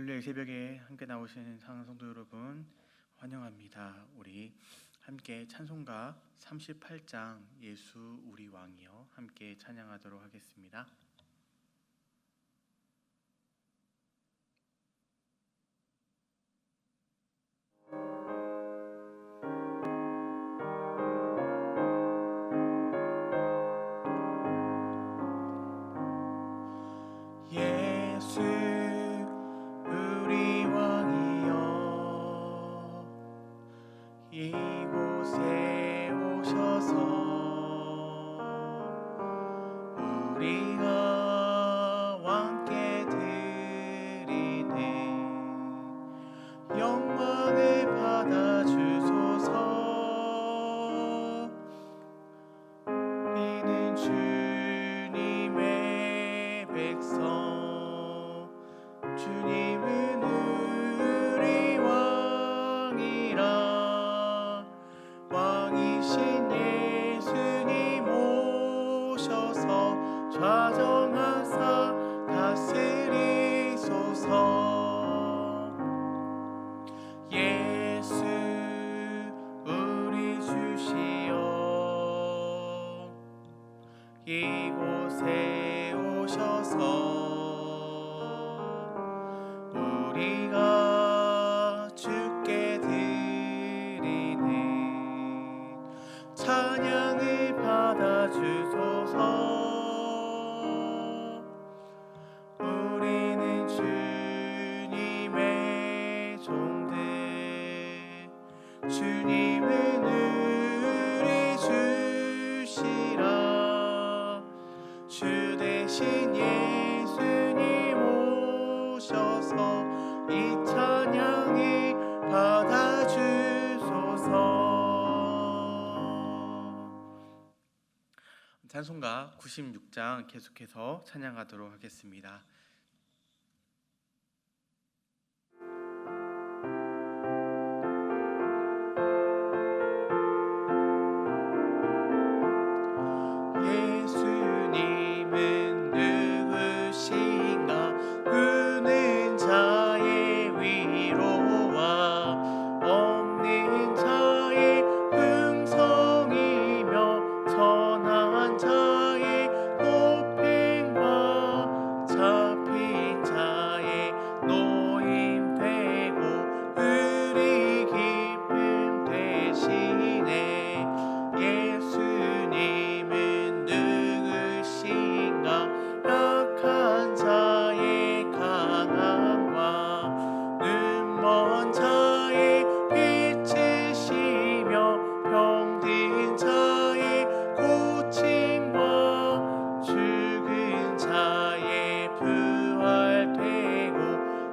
할렐루야. 새벽에 함께 나오신 사랑하는 성도 여러분 환영합니다. 우리 함께 찬송가 38장 예수 우리 왕이여 함께 찬양하도록 하겠습니다. 예수 우리 왕이여 이곳에 오셔서 우리가 왕께 드리네 영광을 받아주소서. 우리는 주님의 백성 주님은 우리 왕이라 왕이신 예수님 오셔서 좌정하사 다스리소서. 예수 우리 주시여 이곳에 오셔서 우리가 주께 드리네 찬양을 받아주소서. 우리는 주님의 종들 주님은 우리 주시라 주 대신 예수님 오셔서 이 찬양을 받아주소서. 찬송가 96장 계속해서 찬양하도록 하겠습니다. 예수님은 누구신가 우는 자의 위로와 없는 자의 흥성이며 선한 자의 높임과 잡힌 자의 노임 되고 우리 기쁨 되시네. 예수님은 누구신가 약한 자의 강함과 눈먼 자의 빛이시며 병든 자의 고침과 죽은 자의 부활되고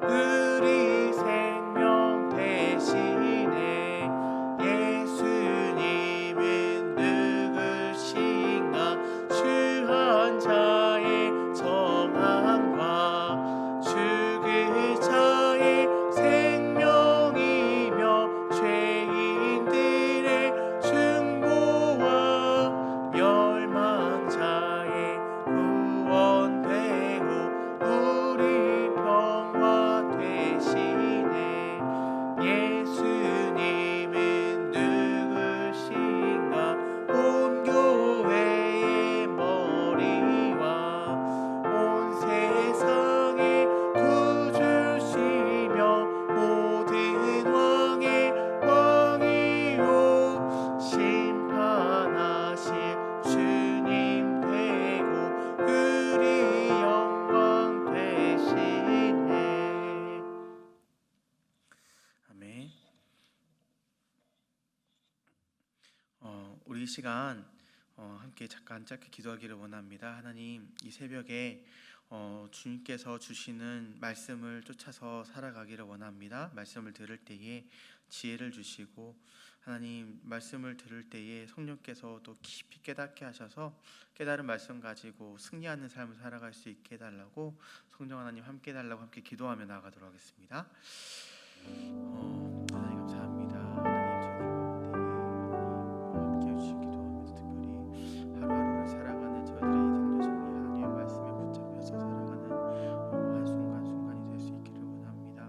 우리 생명 되시네. 예수님은 누구신가 주한 자의 정함과 죽을 자의 생명이며 죄인들의 중보와 멸망자의 구원되고 우리 평화 되시네. 예수님은 누구신가 온 교회의 머리와 온 세상의 구주시며 모든 왕의 왕이요 심판하실 주님 되고 우리 영광 되시네. 아멘. 우리 이 시간 함께 잠깐 짧게 기도하기를 원합니다. 하나님, 이 새벽에 주님께서 주시는 말씀을 쫓아서 살아가기를 원합니다. 말씀을 들을 때에 지혜를 주시고 하나님 말씀을 들을 때에 성령께서 또 깊이 깨닫게 하셔서 깨달은 말씀 가지고 승리하는 삶을 살아갈 수 있게 해달라고 성령 하나님 함께 해달라고 함께 기도하며 나아가도록 하겠습니다. 하나님 감사합니다. 하나님 저희 함께 해주신 기도하면서 특별히 하루하루를 살아가는 저희들의 인생도 승리 하나님의 말씀에 붙잡혀서 살아가는 한순간순간이 될 수 있기를 원합니다.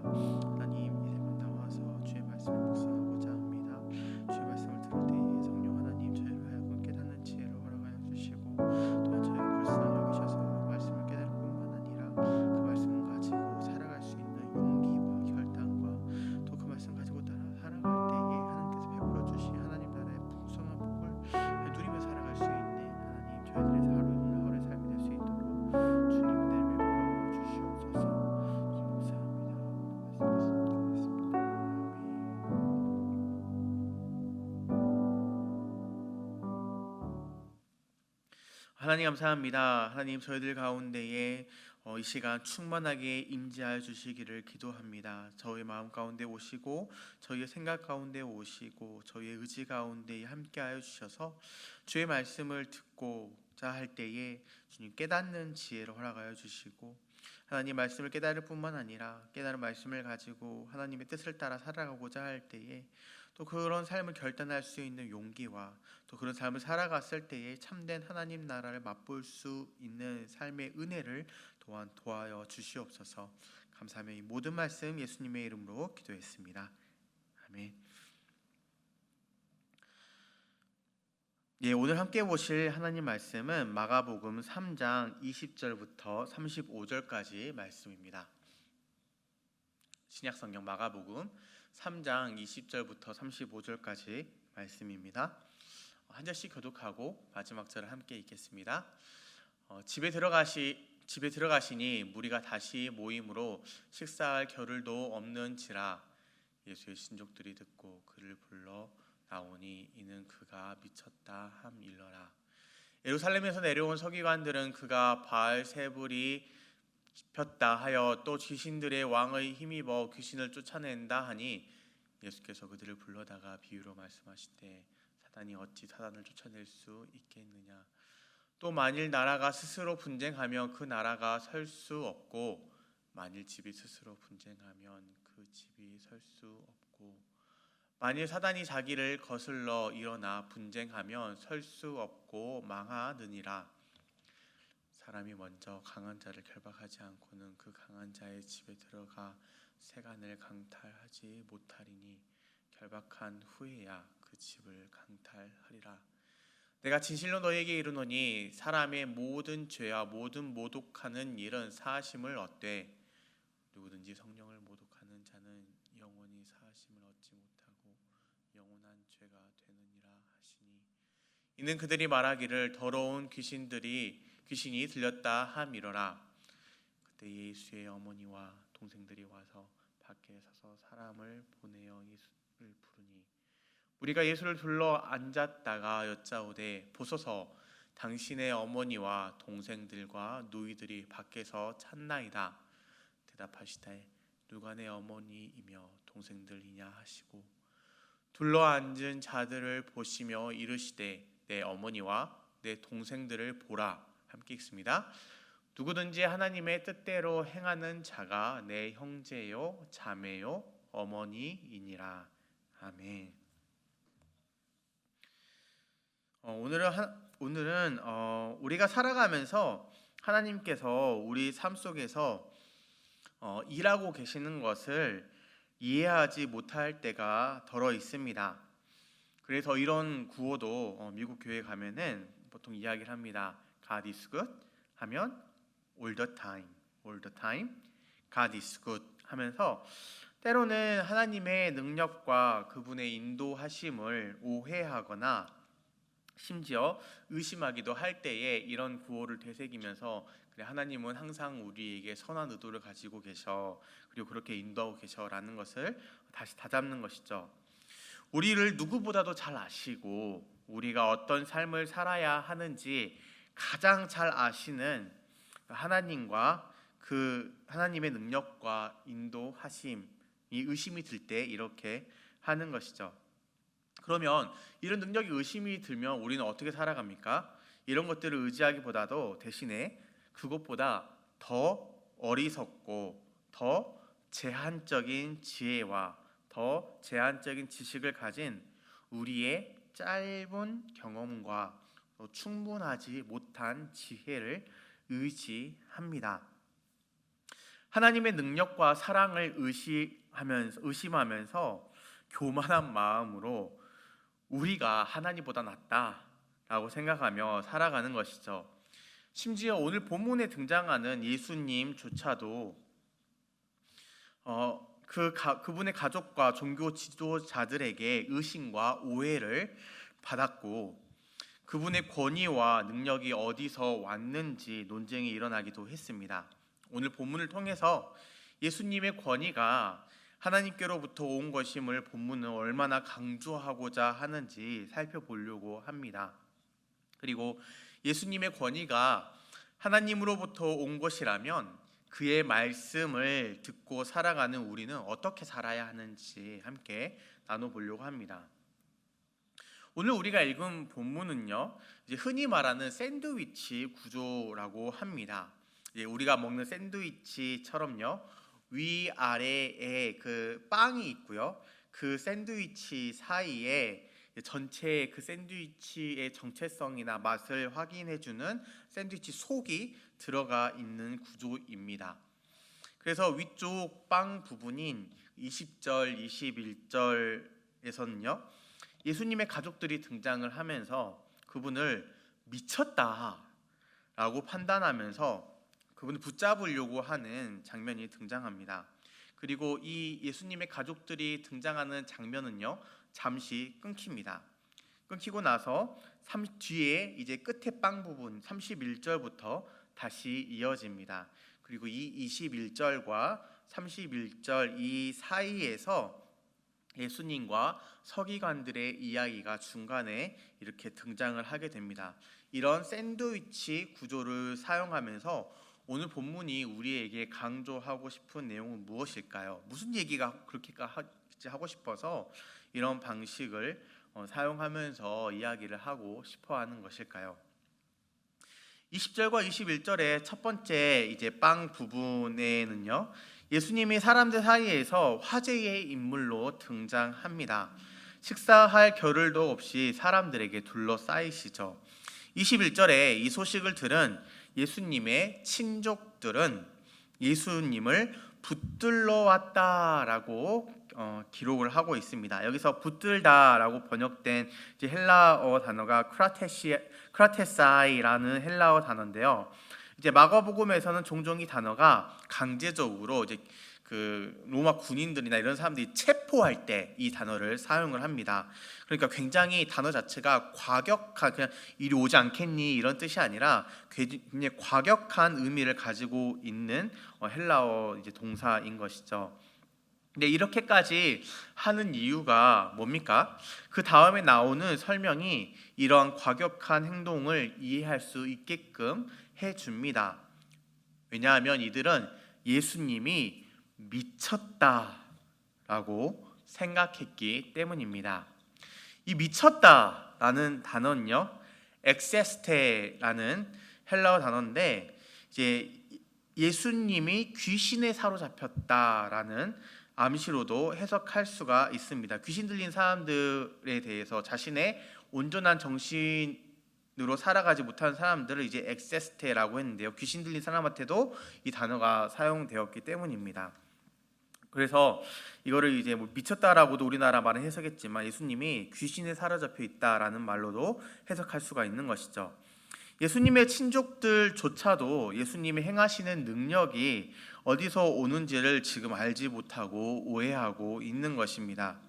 하나님 감사합니다. 하나님 저희들 가운데에 이 시간 충만하게 임재하여 주시기를 기도합니다. 저희 마음 가운데 오시고 저희의 생각 가운데 오시고 저희의 의지 가운데 함께하여 주셔서 주의 말씀을 듣고자 할 때에 주님 깨닫는 지혜를 허락하여 주시고 하나님 말씀을 깨달을 뿐만 아니라 깨달은 말씀을 가지고 하나님의 뜻을 따라 살아가고자 할 때에 또 그런 삶을 결단할 수 있는 용기와 또 그런 삶을 살아갔을 때에 참된 하나님 나라를 맛볼 수 있는 삶의 은혜를 또한 도와여 주시옵소서. 감사하며 이 모든 말씀 예수님의 이름으로 기도했습니다. 아멘. 예, 오늘 함께 보실 하나님 말씀은 마가복음 3장 20절부터 35절까지 말씀입니다. 신약성경 마가복음 3장 20절부터 35절까지 말씀입니다. 한 절씩 교독하고 마지막 절을 함께 읽겠습니다. 집에 들어가시니 무리가 다시 모임으로 식사할 겨를도 없는지라 예수의 신족들이 듣고 그를 불러 나오니 이는 그가 미쳤다 함일러라. 예루살렘에서 내려온 서기관들은 그가 바알세불이 폈다 하여 또 귀신들의 왕의 힘입어 귀신을 쫓아낸다 하니 예수께서 그들을 불러다가 비유로 말씀하시되 사단이 어찌 사단을 쫓아낼 수 있겠느냐. 또 만일 나라가 스스로 분쟁하면 그 나라가 설 수 없고 만일 집이 스스로 분쟁하면 그 집이 설 수 없고 만일 사단이 자기를 거슬러 일어나 분쟁하면 설 수 없고 망하느니라. 사람이 먼저 강한 자를 결박하지 않고는 그 강한 자의 집에 들어가 세간을 강탈하지 못하리니 결박한 후에야 그 집을 강탈하리라. 내가 진실로 너희에게 이르노니 사람의 모든 죄와 모든 모독하는 일은 사하심을 얻되 누구든지 성령을 모독하는 자는 영원히 사하심을 얻지 못하고 영원한 죄가 되느니라 하시니 이는 그들이 말하기를 더러운 귀신이 들렸다 함이러라. 그때 예수의 어머니와 동생들이 와서 밖에 서서 사람을 보내어 예수를 부르니 우리가 예수를 둘러 앉았다가 여짜오되 보소서 당신의 어머니와 동생들과 누이들이 밖에서 찾나이다. 대답하시되 누가 내 어머니이며 동생들이냐 하시고 둘러 앉은 자들을 보시며 이르시되 내 어머니와 내 동생들을 보라. 함께 읽습니다. 누구든지 하나님의 뜻대로 행하는 자가 내 형제요 자매요 어머니이니라. 아멘. 오늘은 우리가 살아가면서 하나님께서 우리 삶 속에서 일하고 계시는 것을 이해하지 못할 때가 덜어 있습니다. 그래서 이런 구호도 미국 교회 가면은 보통 이야기를 합니다. God is good 하면 all the time, God is good 하면서 때로는 하나님의 능력과 그분의 인도하심을 오해하거나 심지어 의심하기도 할 때에 이런 구호를 되새기면서 그래 하나님은 항상 우리에게 선한 의도를 가지고 계셔 그리고 그렇게 인도하고 계셔라는 것을 다시 다잡는 것이죠. 우리를 누구보다도 잘 아시고 우리가 어떤 삶을 살아야 하는지 가장 잘 아시는 하나님과 그 하나님의 능력과 인도하심이 의심이 들 때 이렇게 하는 것이죠. 그러면 이런 능력이 의심이 들면 우리는 어떻게 살아갑니까? 이런 것들을 의지하기보다도 대신에 그것보다 더 어리석고 더 제한적인 지혜와 더 제한적인 지식을 가진 우리의 짧은 경험과 충분하지 못한 지혜를 의지합니다. 하나님의 능력과 사랑을 의심하면서 교만한 마음으로 우리가 하나님보다 낫다라고 생각하며 살아가는 것이죠. 심지어 오늘 본문에 등장하는 예수님조차도 그분의 가족과 종교 지도자들에게 의심과 오해를 받았고 그분의 권위와 능력이 어디서 왔는지 논쟁이 일어나기도 했습니다. 오늘 본문을 통해서 예수님의 권위가 하나님께로부터 온 것임을 본문은 얼마나 강조하고자 하는지 살펴보려고 합니다. 그리고 예수님의 권위가 하나님으로부터 온 것이라면 그의 말씀을 듣고 살아가는 우리는 어떻게 살아야 하는지 함께 나눠보려고 합니다. 오늘 우리가 읽은 본문은요, 이제 흔히 말하는 샌드위치 구조라고 합니다. 이제 우리가 먹는 샌드위치처럼요, 위아래에 그 빵이 있고요, 그 샌드위치 사이에 전체 그 샌드위치의 정체성이나 맛을 확인해주는 샌드위치 속이 들어가 있는 구조입니다. 그래서 위쪽 빵 부분인 20절, 21절에서는요, 예수님의 가족들이 등장을 하면서 그분을 미쳤다라고 판단하면서 그분을 붙잡으려고 하는 장면이 등장합니다. 그리고 이 예수님의 가족들이 등장하는 장면은요, 잠시 끊깁니다. 끊기고 나서 뒤에 이제 끝에 빵 부분 31절부터 다시 이어집니다. 그리고 이 21절과 31절 이 사이에서 예수님과 서기관들의 이야기가 중간에 이렇게 등장을 하게 됩니다. 이런 샌드위치 구조를 사용하면서 오늘 본문이 우리에게 강조하고 싶은 내용은 무엇일까요? 무슨 얘기가 그렇게 하고 싶어서 이런 방식을 사용하면서 이야기를 하고 싶어하는 것일까요? 20절과 21절의 첫 번째 이제 빵 부분에는요, 예수님이 사람들 사이에서 화제의 인물로 등장합니다. 식사할 겨를도 없이 사람들에게 둘러싸이시죠. 21절에 이 소식을 들은 예수님의 친족들은 예수님을 붙들러 왔다라고 기록을 하고 있습니다. 여기서 붙들다라고 번역된 이제 헬라어 단어가 크라테사이라는 헬라어 단어인데요. 이제 마가복음에서는 종종 이 단어가 강제적으로 이제 그 로마 군인들이나 이런 사람들이 체포할 때 이 단어를 사용을 합니다. 그러니까 굉장히 단어 자체가 과격한, 그냥 이리 오지 않겠니 이런 뜻이 아니라 굉장히 과격한 의미를 가지고 있는 헬라어 이제 동사인 것이죠. 근데 이렇게까지 하는 이유가 뭡니까? 그 다음에 나오는 설명이 이러한 과격한 행동을 이해할 수 있게끔 해줍니다. 왜냐하면 이들은 예수님이 미쳤다라고 생각했기 때문입니다. 이 미쳤다라는 단어는요, 엑세스테라는 헬라어 단어인데 이제 예수님이 귀신에 사로잡혔다라는 암시로도 해석할 수가 있습니다. 귀신 들린 사람들에 대해서 자신의 온전한 정신으로 살아가지 못한 사람들을 이제 엑세스테라고 했는데요. 귀신 들린 사람한테도 이 단어가 사용되었기 때문입니다. 그래서 이거를 이제 뭐 미쳤다라고도 우리나라 말은 해석했지만 예수님이 귀신에 사로잡혀 있다라는 말로도 해석할 수가 있는 것이죠. 예수님의 친족들조차도 예수님이 행하시는 능력이 어디서 오는지를 지금 알지 못하고 오해하고 있는 것입니다.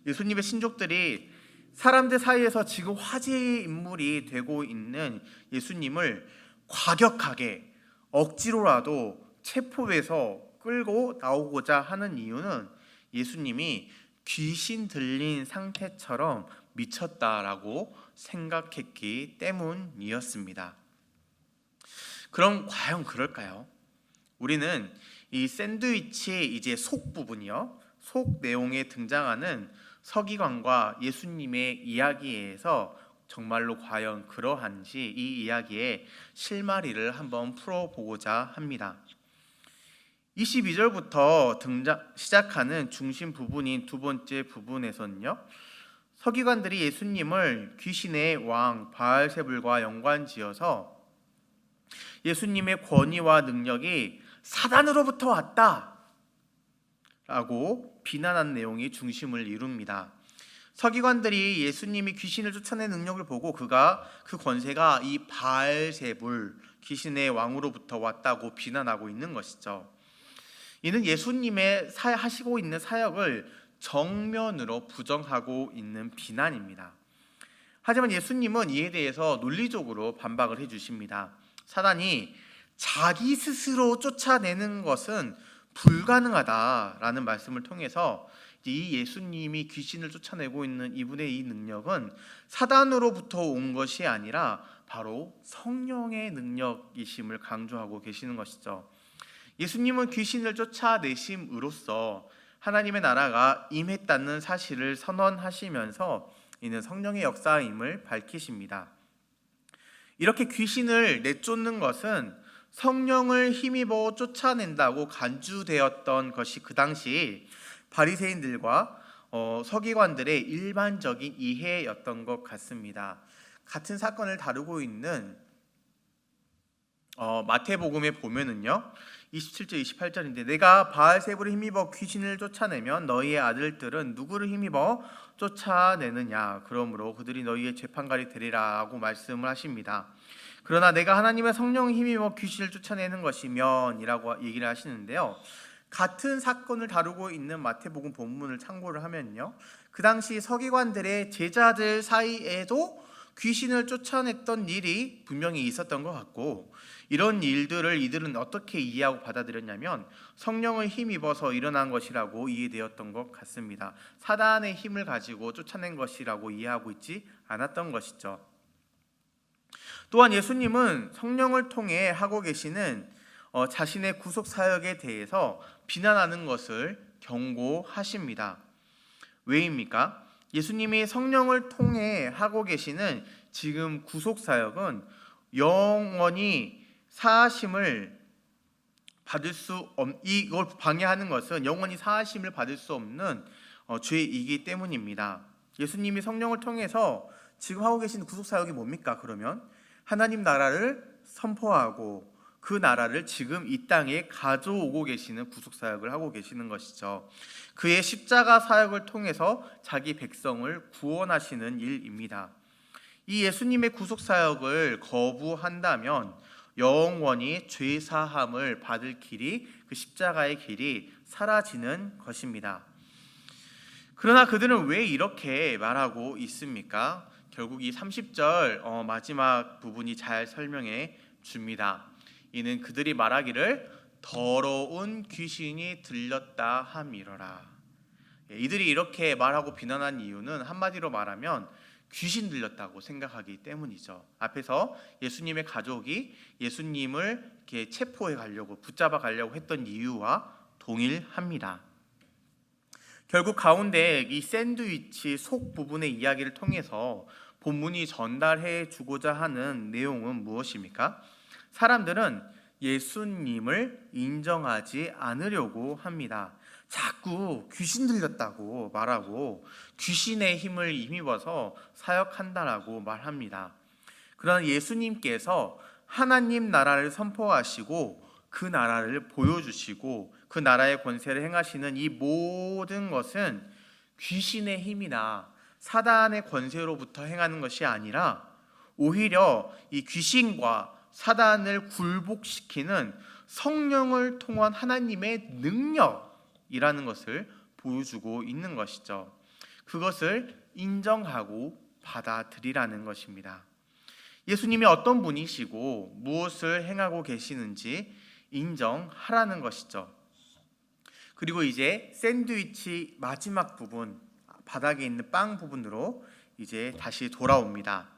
예수님의 친족들이 사람들 사이에서 지금 화제의 인물이 되고 있는 예수님을 과격하게 억지로라도 체포해서 끌고 나오고자 하는 이유는 예수님이 귀신 들린 상태처럼 미쳤다라고 생각했기 때문이었습니다. 그럼 과연 그럴까요? 우리는 이 샌드위치의 이제 속 부분이요, 속 내용에 등장하는 서기관과 예수님의 이야기에서 정말로 과연 그러한지 이 이야기의 실마리를 한번 풀어보고자 합니다. 22절부터 시작하는 중심 부분인 두 번째 부분에서는요, 서기관들이 예수님을 귀신의 왕 바알세불과 연관지어서 예수님의 권위와 능력이 사단으로부터 왔다라고 비난한 내용이 중심을 이룹니다. 서기관들이 예수님이 귀신을 쫓아내는 능력을 보고 그 권세가 이 바알세불 귀신의 왕으로부터 왔다고 비난하고 있는 것이죠. 이는 예수님의 하시고 있는 사역을 정면으로 부정하고 있는 비난입니다. 하지만 예수님은 이에 대해서 논리적으로 반박을 해주십니다. 사단이 자기 스스로 쫓아내는 것은 불가능하다라는 말씀을 통해서 이 예수님이 귀신을 쫓아내고 있는 이분의 이 능력은 사단으로부터 온 것이 아니라 바로 성령의 능력이심을 강조하고 계시는 것이죠. 예수님은 귀신을 쫓아내심으로써 하나님의 나라가 임했다는 사실을 선언하시면서 이는 성령의 역사임을 밝히십니다. 이렇게 귀신을 내쫓는 것은 성령을 힘입어 쫓아낸다고 간주되었던 것이 그 당시 바리새인들과 서기관들의 일반적인 이해였던 것 같습니다. 같은 사건을 다루고 있는 마태복음에 보면은요 27절 28절인데 내가 바알세불을 힘입어 귀신을 쫓아내면 너희의 아들들은 누구를 힘입어 쫓아내느냐 그러므로 그들이 너희의 재판관이 되리라고 말씀을 하십니다. 그러나 내가 하나님의 성령을 힘입어 귀신을 쫓아내는 것이면 이라고 얘기를 하시는데요, 같은 사건을 다루고 있는 마태복음 본문을 참고를 하면요 그 당시 서기관들의 제자들 사이에도 귀신을 쫓아냈던 일이 분명히 있었던 것 같고, 이런 일들을 이들은 어떻게 이해하고 받아들였냐면 성령을 힘입어서 일어난 것이라고 이해되었던 것 같습니다. 사단의 힘을 가지고 쫓아낸 것이라고 이해하고 있지 않았던 것이죠. 또한 예수님은 성령을 통해 하고 계시는 자신의 구속 사역에 대해서 비난하는 것을 경고하십니다. 왜입니까? 예수님이 성령을 통해 하고 계시는 지금 구속 사역은 영원히 사하심을 받을 수 이걸 방해하는 것은 영원히 사하심을 받을 수 없는 죄이기 때문입니다. 예수님이 성령을 통해서 지금 하고 계신 구속 사역이 뭡니까? 그러면 하나님 나라를 선포하고 그 나라를 지금 이 땅에 가져오고 계시는 구속 사역을 하고 계시는 것이죠. 그의 십자가 사역을 통해서 자기 백성을 구원하시는 일입니다. 이 예수님의 구속 사역을 거부한다면 영원히 죄 사함을 받을 길이, 그 십자가의 길이 사라지는 것입니다. 그러나 그들은 왜 이렇게 말하고 있습니까? 결국 이 30절 마지막 부분이 잘 설명해 줍니다. 이는 그들이 말하기를 더러운 귀신이 들렸다 함이러라. 이들이 이렇게 말하고 비난한 이유는 한마디로 말하면 귀신 들렸다고 생각하기 때문이죠. 앞에서 예수님의 가족이 예수님을 이렇게 체포해 가려고, 붙잡아 가려고 했던 이유와 동일합니다. 결국 가운데 이 샌드위치 속 부분의 이야기를 통해서 본문이 전달해 주고자 하는 내용은 무엇입니까? 사람들은 예수님을 인정하지 않으려고 합니다. 자꾸 귀신 들렸다고 말하고 귀신의 힘을 힘입어서 사역한다라고 말합니다. 그러나 예수님께서 하나님 나라를 선포하시고 그 나라를 보여주시고 그 나라의 권세를 행하시는 이 모든 것은 귀신의 힘이나 사단의 권세로부터 행하는 것이 아니라 오히려 이 귀신과 사단을 굴복시키는 성령을 통한 하나님의 능력이라는 것을 보여주고 있는 것이죠. 그것을 인정하고 받아들이라는 것입니다. 예수님이 어떤 분이시고 무엇을 행하고 계시는지 인정하라는 것이죠. 그리고 이제 샌드위치 마지막 부분, 바닥에 있는 빵 부분으로 이제 다시 돌아옵니다.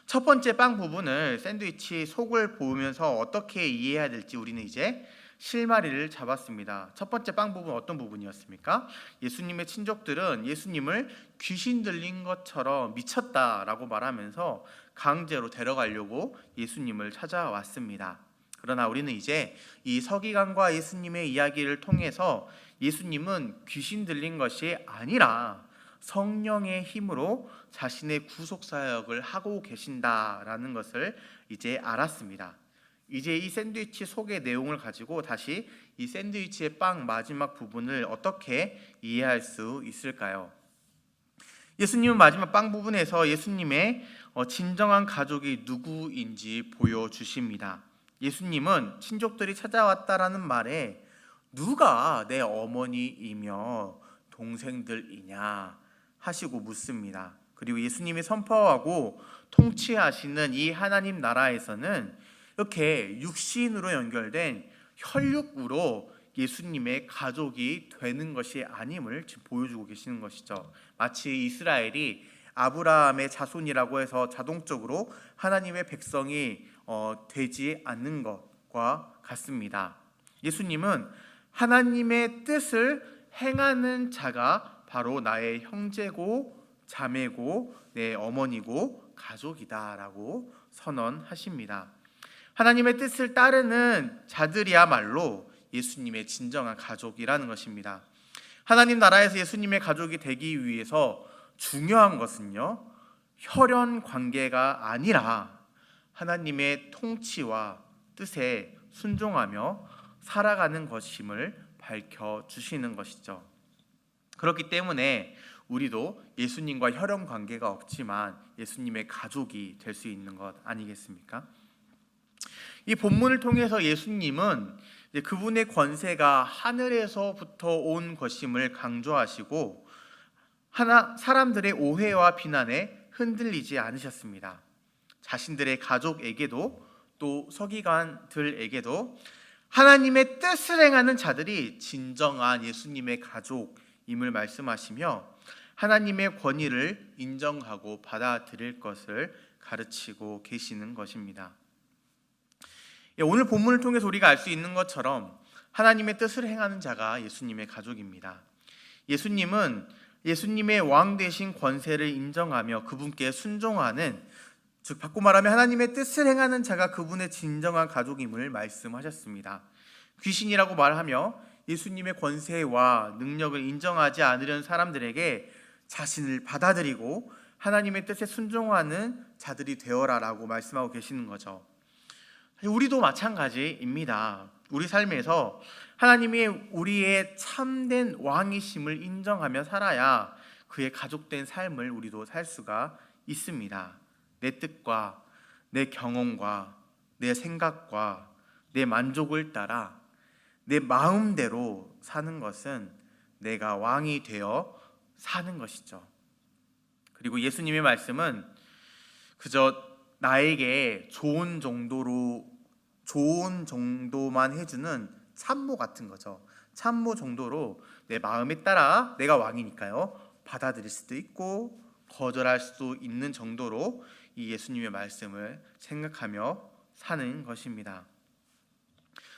첫 번째 빵 부분을, 샌드위치 속을 보면서 어떻게 이해해야 될지 우리는 이제 실마리를 잡았습니다. 첫 번째 빵 부분 어떤 부분이었습니까? 예수님의 친족들은 예수님을 귀신 들린 것처럼 미쳤다라고 말하면서 강제로 데려가려고 예수님을 찾아왔습니다. 그러나 우리는 이제 이 서기관과 예수님의 이야기를 통해서 예수님은 귀신 들린 것이 아니라 성령의 힘으로 자신의 구속 사역을 하고 계신다라는 것을 이제 알았습니다. 이제 이 샌드위치 속의 내용을 가지고 다시 이 샌드위치의 빵 마지막 부분을 어떻게 이해할 수 있을까요? 예수님은 마지막 빵 부분에서 예수님의 진정한 가족이 누구인지 보여주십니다. 예수님은 친족들이 찾아왔다라는 말에 누가 내 어머니이며 동생들이냐 하시고 묻습니다. 그리고 예수님이 선포하고 통치하시는 이 하나님 나라에서는 이렇게 육신으로 연결된 혈육으로 예수님의 가족이 되는 것이 아님을 지금 보여주고 계시는 것이죠. 마치 이스라엘이 아브라함의 자손이라고 해서 자동적으로 하나님의 백성이 되지 않는 것과 같습니다. 예수님은 하나님의 뜻을 행하는 자가 바로 나의 형제고 자매고 내 어머니고 가족이다라고 선언하십니다. 하나님의 뜻을 따르는 자들이야말로 예수님의 진정한 가족이라는 것입니다. 하나님 나라에서 예수님의 가족이 되기 위해서 중요한 것은요, 혈연 관계가 아니라 하나님의 통치와 뜻에 순종하며 살아가는 것임을 밝혀주시는 것이죠. 그렇기 때문에 우리도 예수님과 혈연 관계가 없지만 예수님의 가족이 될 수 있는 것 아니겠습니까? 이 본문을 통해서 예수님은 그분의 권세가 하늘에서부터 온 것임을 강조하시고 사람들의 오해와 비난에 흔들리지 않으셨습니다. 자신들의 가족에게도 또 서기관들에게도 하나님의 뜻을 행하는 자들이 진정한 예수님의 가족임을 말씀하시며 하나님의 권위를 인정하고 받아들일 것을 가르치고 계시는 것입니다. 오늘 본문을 통해서 우리가 알 수 있는 것처럼 하나님의 뜻을 행하는 자가 예수님의 가족입니다. 예수님은 예수님의 왕 되신 권세를 인정하며 그분께 순종하는, 즉 바꿔 말하면 하나님의 뜻을 행하는 자가 그분의 진정한 가족임을 말씀하셨습니다. 귀신이라고 말하며 예수님의 권세와 능력을 인정하지 않으려는 사람들에게 자신을 받아들이고 하나님의 뜻에 순종하는 자들이 되어라라고 말씀하고 계시는 거죠. 우리도 마찬가지입니다. 우리 삶에서 하나님이 우리의 참된 왕이심을 인정하며 살아야 그의 가족된 삶을 우리도 살 수가 있습니다. 내 뜻과 내 경험과 내 생각과 내 만족을 따라 내 마음대로 사는 것은 내가 왕이 되어 사는 것이죠. 그리고 예수님의 말씀은 그저 나에게 좋은 정도만 해주는 참모 같은 거죠. 참모 정도로 내 마음에 따라 내가 왕이니까요, 받아들일 수도 있고 거절할 수도 있는 정도로 이 예수님의 말씀을 생각하며 사는 것입니다.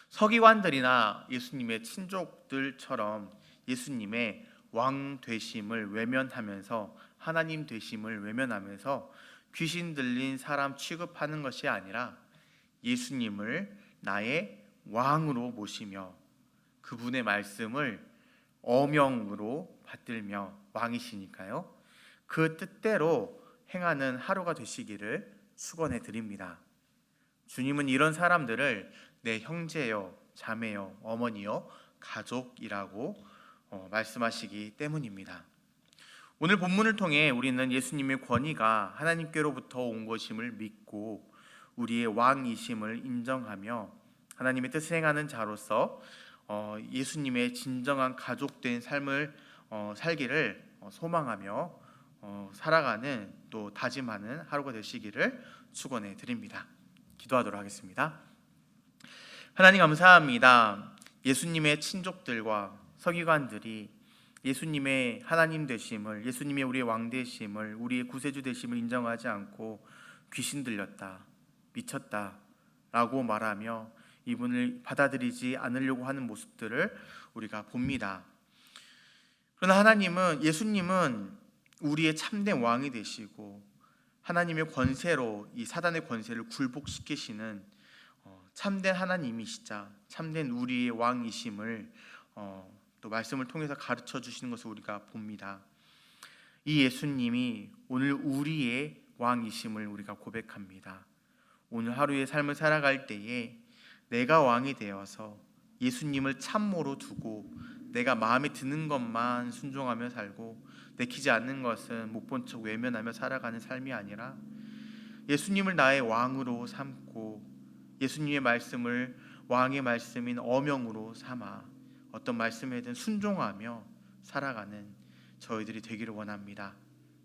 서기관들이나 예수님의 친족들처럼 예수님의 왕 되심을 외면하면서 하나님 되심을 외면하면서 귀신 들린 사람 취급하는 것이 아니라 예수님을 나의 왕으로 모시며 그분의 말씀을 어명으로 받들며, 왕이시니까요, 그 뜻대로 행하는 하루가 되시기를 축원해 드립니다. 주님은 이런 사람들을 내 형제요, 자매요, 어머니요, 가족이라고 말씀하시기 때문입니다. 오늘 본문을 통해 우리는 예수님의 권위가 하나님께로부터 온 것임을 믿고 우리의 왕이심을 인정하며 하나님의 뜻을 행하는 자로서 예수님의 진정한 가족된 삶을 살기를 소망하며 살아가는, 또 다짐하는 하루가 되시기를 축원해 드립니다. 기도하도록 하겠습니다. 하나님 감사합니다. 예수님의 친족들과 서기관들이 예수님의 하나님 되심을, 예수님의 우리의 왕 되심을, 우리의 구세주 되심을 인정하지 않고 귀신 들렸다, 미쳤다 라고 말하며 이분을 받아들이지 않으려고 하는 모습들을 우리가 봅니다. 그러나 하나님은, 예수님은 우리의 참된 왕이 되시고 하나님의 권세로 이 사단의 권세를 굴복시키시는 참된 하나님이시자 참된 우리의 왕이심을 또 말씀을 통해서 가르쳐 주시는 것을 우리가 봅니다. 이 예수님이 오늘 우리의 왕이심을 우리가 고백합니다. 오늘 하루의 삶을 살아갈 때에 내가 왕이 되어서 예수님을 참모로 두고 내가 마음에 드는 것만 순종하며 살고 내키지 않는 것은 못 본 척 외면하며 살아가는 삶이 아니라 예수님을 나의 왕으로 삼고 예수님의 말씀을 왕의 말씀인 어명으로 삼아 어떤 말씀에든 순종하며 살아가는 저희들이 되기를 원합니다.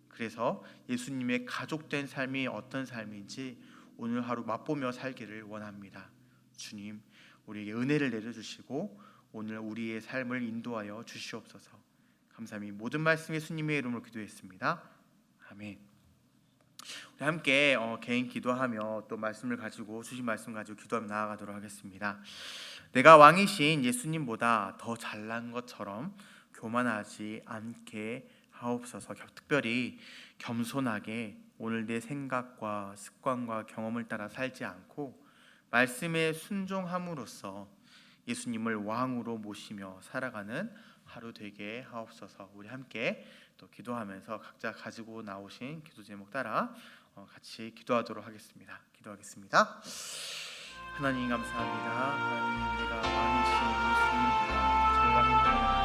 그래서 예수님의 가족된 삶이 어떤 삶인지 오늘 하루 맛보며 살기를 원합니다. 주님, 우리에게 은혜를 내려주시고 오늘 우리의 삶을 인도하여 주시옵소서. 감사합니다. 모든 말씀 예수님의 이름으로 기도했습니다. 아멘. 우리 함께 개인 기도하며 또 말씀을 가지고 주신 말씀 가지고 기도하며 나아가도록 하겠습니다. 내가 왕이신 예수님보다 더 잘난 것처럼 교만하지 않게 하옵소서. 특별히 겸손하게 오늘 내 생각과 습관과 경험을 따라 살지 않고 말씀에 순종함으로써 예수님을 왕으로 모시며 살아가는 하루 되게 하옵소서. 우리 함께 또 기도하면서 각자 가지고 나오신 기도 제목 따라 같이 기도하도록 하겠습니다. 기도하겠습니다. 하나님 감사합니다. 하나님, 내가 왕이신 예수님보다 잘난